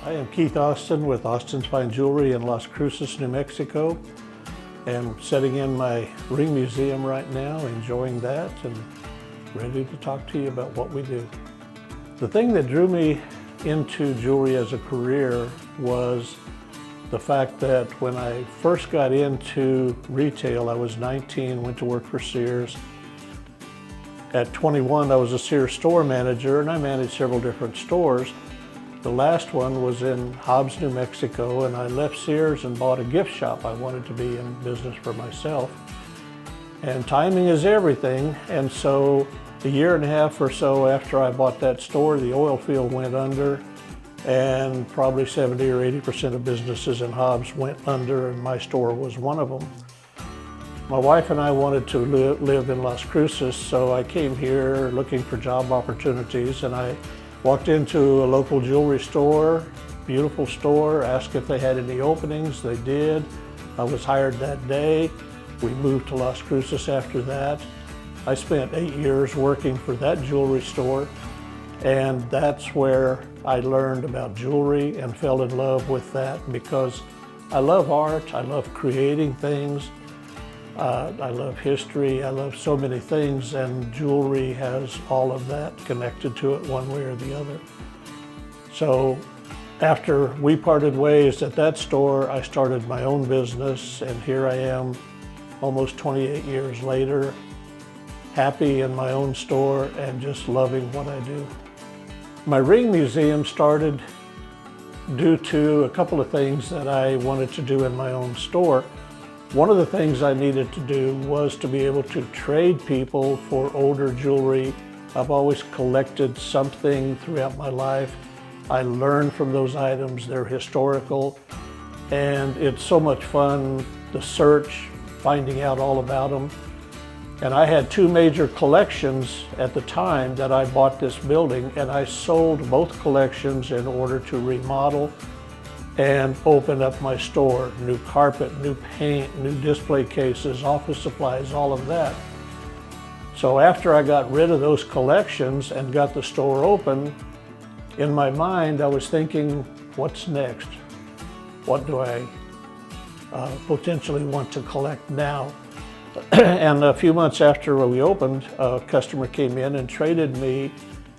I am Keith Austin with Austin's Fine Jewelry in Las Cruces, New Mexico. I'm setting in my ring museum right now, enjoying that and ready to talk to you about what we do. The thing that drew me into jewelry as a career was the fact that when I first got into retail, I was 19, went to work for Sears. At 21, I was a Sears store manager and I managed several different stores. The last one was in Hobbs, New Mexico, and I left Sears and bought a gift shop. I wanted to be in business for myself. And timing is everything. And so a year and a half or so after I bought that store, the oil field went under, and probably 70 or 80% of businesses in Hobbs went under, and my store was one of them. My wife and I wanted to live in Las Cruces, so I came here looking for job opportunities, and I walked into a local jewelry store, beautiful store, asked if they had any openings. They did. I was hired that day. We moved to Las Cruces after that. I spent 8 years working for that jewelry store, and that's where I learned about jewelry and fell in love with that because I love art, I love creating things, I love history, I love so many things, and jewelry has all of that connected to it one way or the other. So after we parted ways at that store, I started my own business, and here I am almost 28 years later, happy in my own store and just loving what I do. My ring museum started due to a couple of things that I wanted to do in my own store. One of the things I needed to do was to be able to trade people for older jewelry. I've always collected something throughout my life. I learned from those items, they're historical, and it's so much fun to search, finding out all about them. And I had two major collections at the time that I bought this building, and I sold both collections in order to remodel and open up my store. New carpet, new paint, new display cases, office supplies, all of that. So after I got rid of those collections and got the store open, in my mind I was thinking, what's next? What do I potentially want to collect now? And a few months after we opened, a customer came in and traded me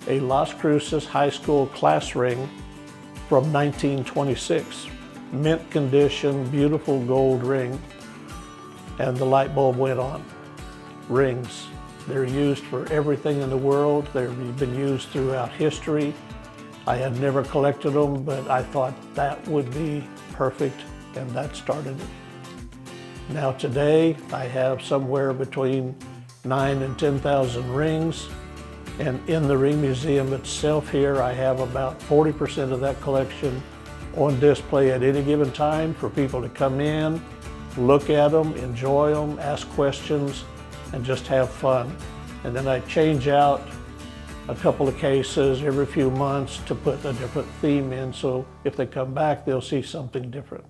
a Las Cruces high school class ring from 1926. Mint condition, beautiful gold ring, and the light bulb went on. Rings, they're used for everything in the world. They've been used throughout history. I had never collected them, but I thought that would be perfect, and that started it. Now today, I have somewhere between 9,000 and 10,000 rings. And in the ring museum itself here, I have about 40% of that collection on display at any given time for people to come in, look at them, enjoy them, ask questions, and just have fun. And then I change out a couple of cases every few months to put a different theme in, so if they come back, they'll see something different.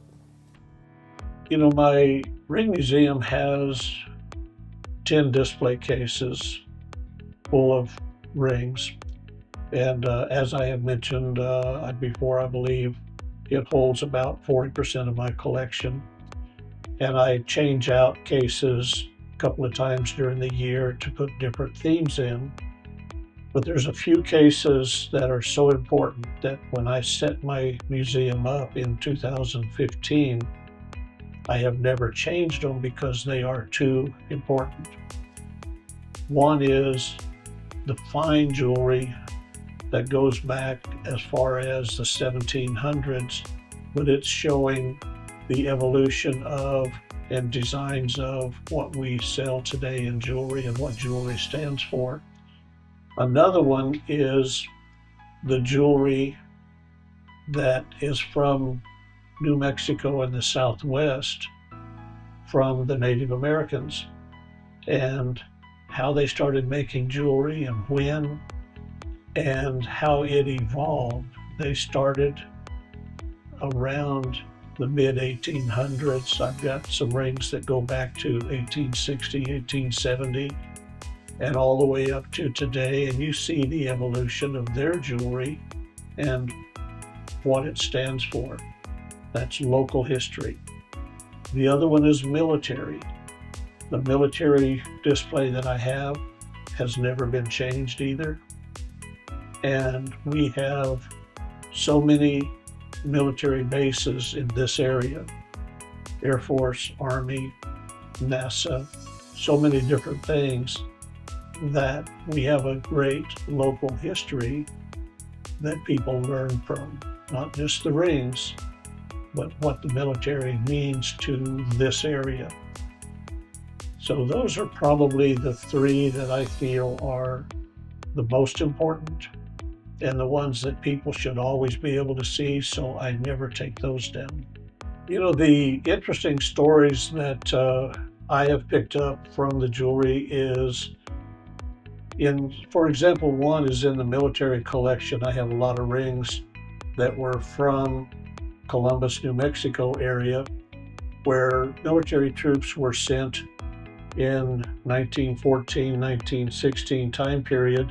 You know, my ring museum has 10 display cases full of rings. And as I have mentioned before, I believe it holds about 40% of my collection. And I change out cases a couple of times during the year to put different themes in. But there's a few cases that are so important that when I set my museum up in 2015, I have never changed them because they are too important. One is the fine jewelry that goes back as far as the 1700s, but it's showing the evolution of and designs of what we sell today in jewelry and what jewelry stands for. Another one is the jewelry that is from New Mexico and the Southwest, from the Native Americans, and how they started making jewelry and when, and how it evolved. They started around the mid-1800s. I've got some rings that go back to 1860, 1870, and all the way up to today, and you see the evolution of their jewelry and what it stands for. That's local history. The other one is military. The military display that I have has never been changed either. And we have so many military bases in this area. Air Force, Army, NASA, so many different things that we have a great local history that people learn from. Not just the rings, but what the military means to this area. So those are probably the three that I feel are the most important and the ones that people should always be able to see, so I never take those down. You know, the interesting stories that I have picked up from the jewelry is for example, one is in the military collection. I have a lot of rings that were from Columbus, New Mexico area, where military troops were sent in 1914, 1916 time period.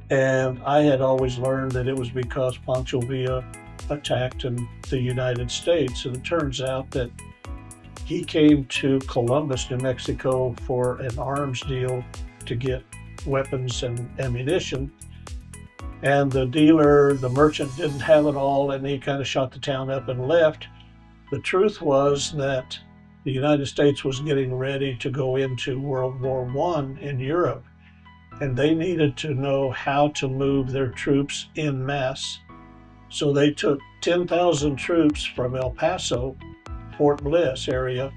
And I had always learned that it was because Pancho Villa attacked in the United States. And it turns out that he came to Columbus, New Mexico for an arms deal to get weapons and ammunition. And the dealer, the merchant, didn't have it all, and he kind of shot the town up and left. The truth was that the United States was getting ready to go into World War I in Europe, and they needed to know how to move their troops en masse. So they took 10,000 troops from El Paso, Fort Bliss area,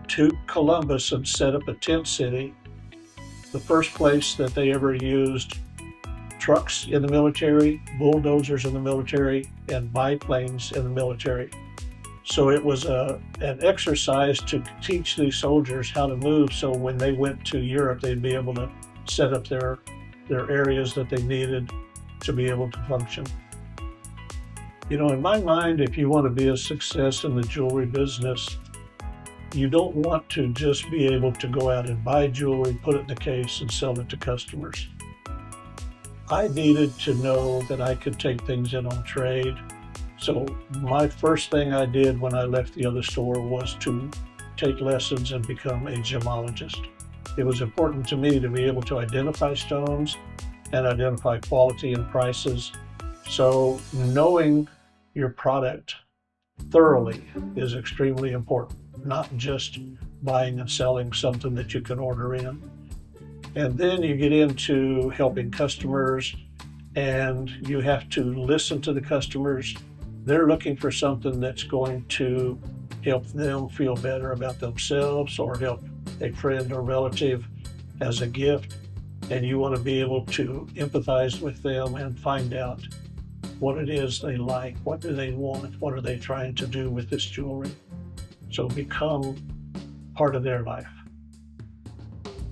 to Columbus and set up a tent city. The first place that they ever used trucks in the military, bulldozers in the military, and biplanes in the military. So it was an exercise to teach these soldiers how to move, so when they went to Europe, they'd be able to set up their areas that they needed to be able to function. You know, in my mind, if you want to be a success in the jewelry business, you don't want to just be able to go out and buy jewelry, put it in the case, and sell it to customers. I needed to know that I could take things in on trade. So my first thing I did when I left the other store was to take lessons and become a gemologist. It was important to me to be able to identify stones and identify quality and prices. So knowing your product thoroughly is extremely important, not just buying and selling something that you can order in. And then you get into helping customers, and you have to listen to the customers. They're looking for something that's going to help them feel better about themselves or help a friend or relative as a gift. And you want to be able to empathize with them and find out what it is they like, what do they want, what are they trying to do with this jewelry. So become part of their life.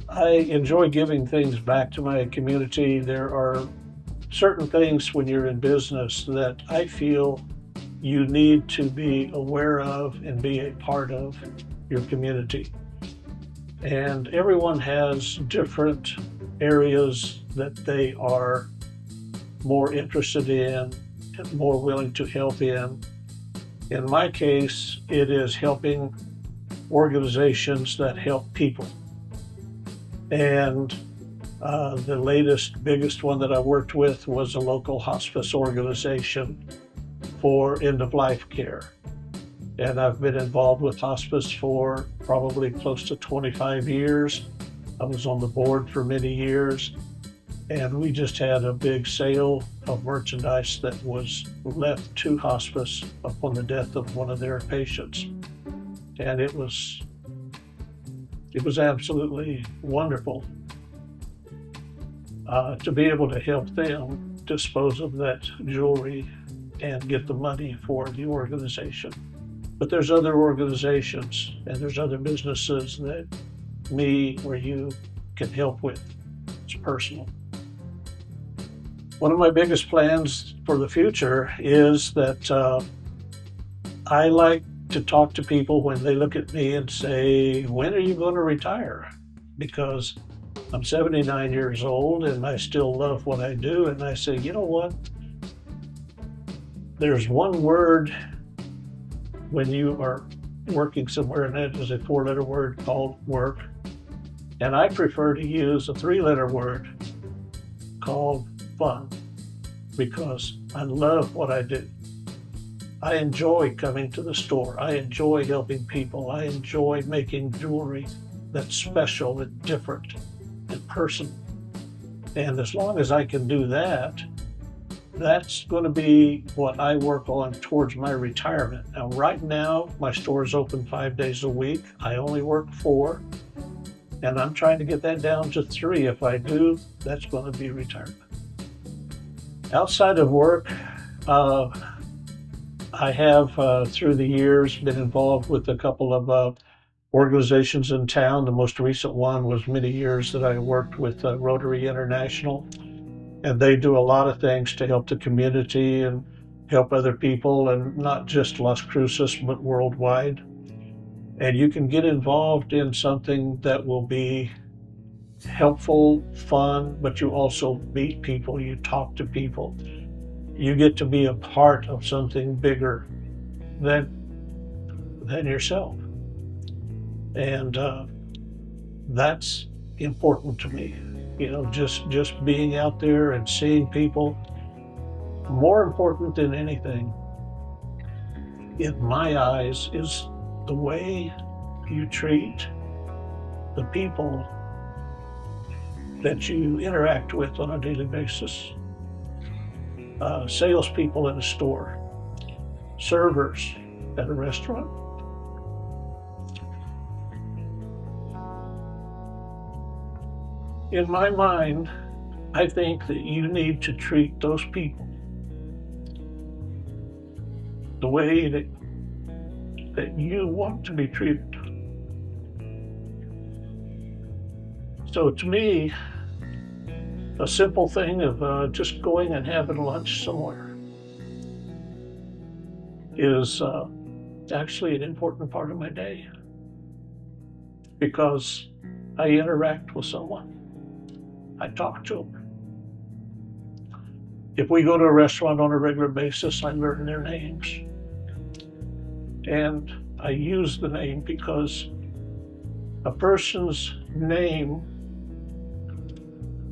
I enjoy giving things back to my community. There are certain things when you're in business that I feel you need to be aware of and be a part of your community. And everyone has different areas that they are more interested in and more willing to help in. In my case, it is helping organizations that help people. And the latest, biggest one that I worked with was a local hospice organization for end-of-life care. And I've been involved with hospice for probably close to 25 years. I was on the board for many years, and we just had a big sale of merchandise that was left to hospice upon the death of one of their patients. And it was absolutely wonderful to be able to help them dispose of that jewelry and get the money for the organization. But there's other organizations and there's other businesses that me or you can help with. It's personal. One of my biggest plans for the future is that I like to talk to people when they look at me and say, when are you going to retire? Because I'm 79 years old and I still love what I do. And I say, you know what? there's one word when you are working somewhere, and that is a 4-letter word called work. And I prefer to use a 3-letter word called fun, because I love what I do. I enjoy coming to the store. I enjoy helping people. I enjoy making jewelry that's special and different and personal. And as long as I can do that, that's going to be what I work on towards my retirement. Now, right now, my store is open 5 days a week. I only work 4, and I'm trying to get that down to 3. If I do, that's going to be retirement. Outside of work, I have, through the years, been involved with a couple of organizations in town. The most recent one was many years that I worked with Rotary International. And they do a lot of things to help the community and help other people, and not just Las Cruces, but worldwide. And you can get involved in something that will be helpful, fun, but you also meet people, you talk to people. You get to be a part of something bigger than yourself. And that's important to me. You know, just being out there and seeing people. More important than anything, in my eyes, is the way you treat the people that you interact with on a daily basis. Salespeople in a store, servers at a restaurant. In my mind, I think that you need to treat those people the way that you want to be treated. So to me, a simple thing of just going and having lunch somewhere is actually an important part of my day, because I interact with someone. I talk to them. If we go to a restaurant on a regular basis, I learn their names. And I use the name because a person's name,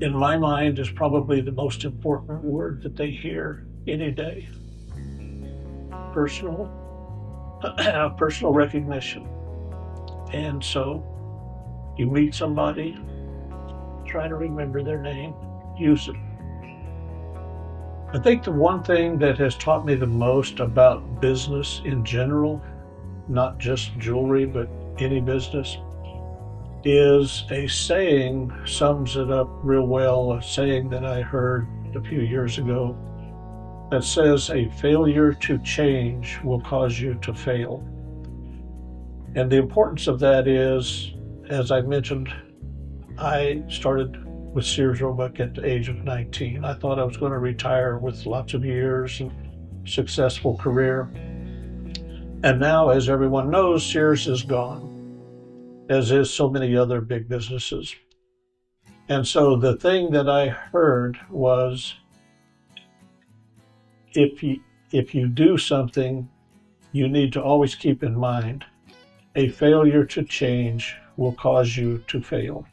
in my mind, is probably the most important word that they hear any day. Personal recognition. And so you meet somebody, try to remember their name, use it. I think the one thing that has taught me the most about business in general, not just jewelry, but any business, is a saying, sums it up real well, a saying that I heard a few years ago that says, a failure to change will cause you to fail. And the importance of that is, as I mentioned, I started with Sears Roebuck at the age of 19. I thought I was going to retire with lots of years and successful career. And now, as everyone knows, Sears is gone, as is so many other big businesses. And so the thing that I heard was, if you do something, you need to always keep in mind, a failure to change will cause you to fail.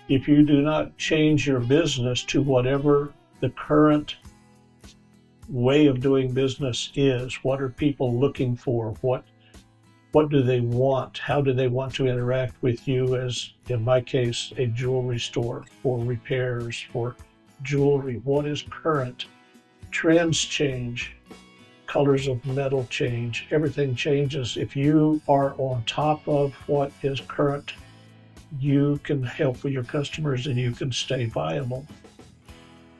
If you do not change your business to whatever the current way of doing business is, what are people looking for? What do they want? How do they want to interact with you as, in my case, a jewelry store, for repairs, for jewelry? What is current? Trends change, colors of metal change, everything changes. If you are on top of what is current, you can help with your customers and you can stay viable.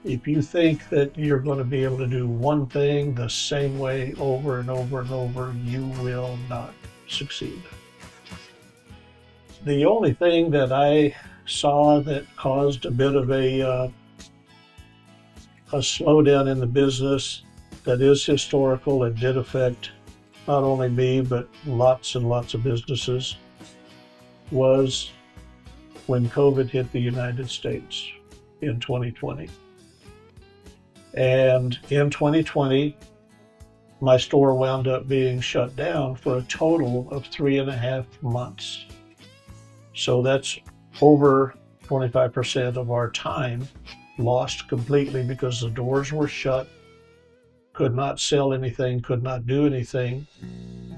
If you think that you're going to be able to do one thing the same way over and over and over, you will not succeed. The only thing that I saw that caused a bit of a slowdown in the business that is historical and did affect not only me, but lots and lots of businesses, was when COVID hit the United States in 2020. And in 2020, my store wound up being shut down for a total of 3.5 months. So that's over 25% of our time lost completely because the doors were shut, could not sell anything, could not do anything.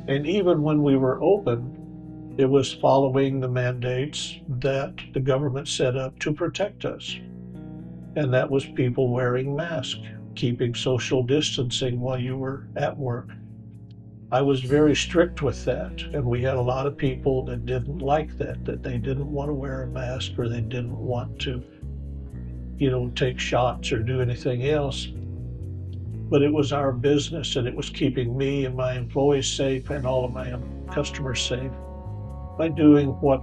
And even when we were open, it was following the mandates that the government set up to protect us. And that was people wearing masks, keeping social distancing while you were at work. I was very strict with that, and we had a lot of people that didn't like that they didn't want to wear a mask, or they didn't want to, take shots or do anything else. But it was our business, and it was keeping me and my employees safe and all of my customers safe by doing what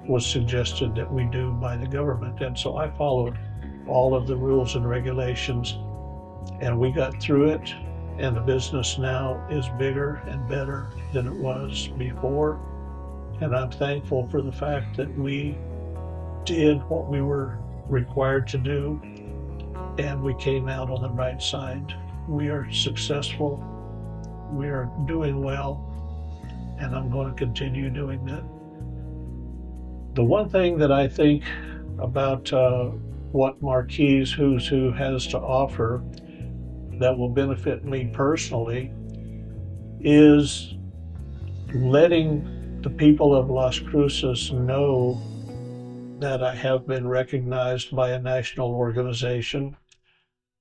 was suggested that we do by the government. And so I followed all of the rules and regulations, and we got through it. And the business now is bigger and better than it was before. And I'm thankful for the fact that we did what we were required to do, and we came out on the right side. We are successful. We are doing well, and I'm going to continue doing that. The one thing that I think about what Marquis Who's Who has to offer that will benefit me personally is letting the people of Las Cruces know that I have been recognized by a national organization,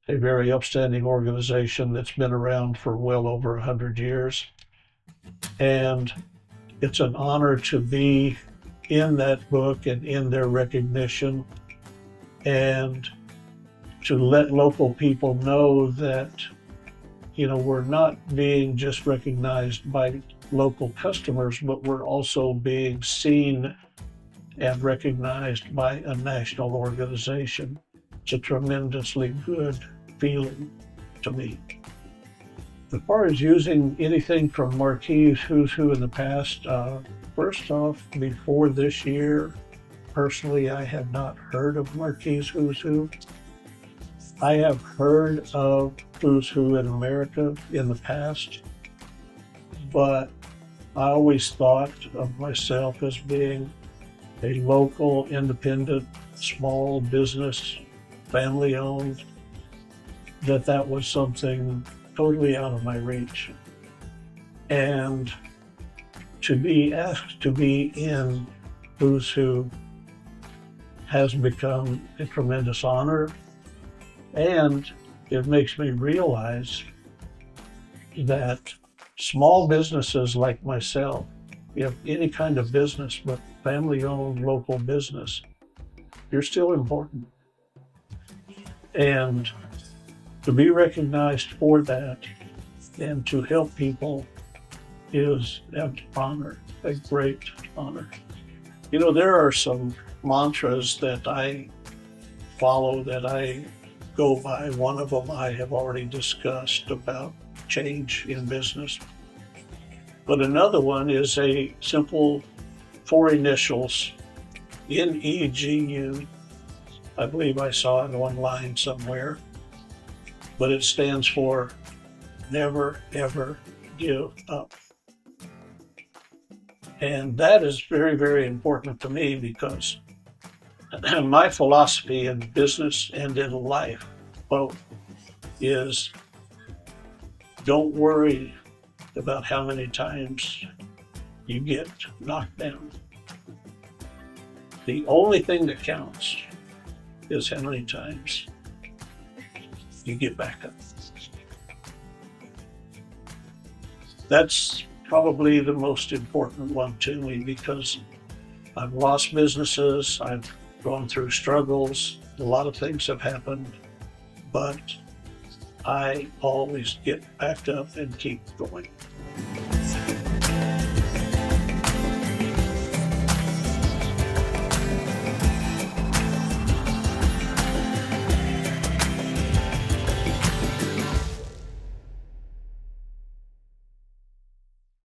a very upstanding organization that's been around for well over 100 years. And it's an honor to be in that book and in their recognition, and to let local people know that, we're not being just recognized by local customers, but we're also being seen and recognized by a national organization. It's a tremendously good feeling to me. As far as using anything from Marquis Who's Who in the past, first off, before this year, personally, I have not heard of Marquis Who's Who. I have heard of Who's Who in America in the past, but I always thought of myself as being a local, independent, small business, family-owned, that was something totally out of my reach. And to be asked to be in Who's Who has become a tremendous honor, and it makes me realize that small businesses like myself, any kind of business, but family-owned local business, you're still important. And to be recognized for that and to help people is an honor, a great honor. There are some mantras that I follow, that I go by. One of them I have already discussed, about change in business. But another one is a simple 4 initials, NEGU. I believe I saw it online somewhere, but it stands for never, ever give up. And that is very, very important to me, because my philosophy in business and in life both is, don't worry about how many times you get knocked down. The only thing that counts is how many times you get back up. That's probably the most important one to me, because I've lost businesses, I've gone through struggles, a lot of things have happened, but I always get back up and keep going.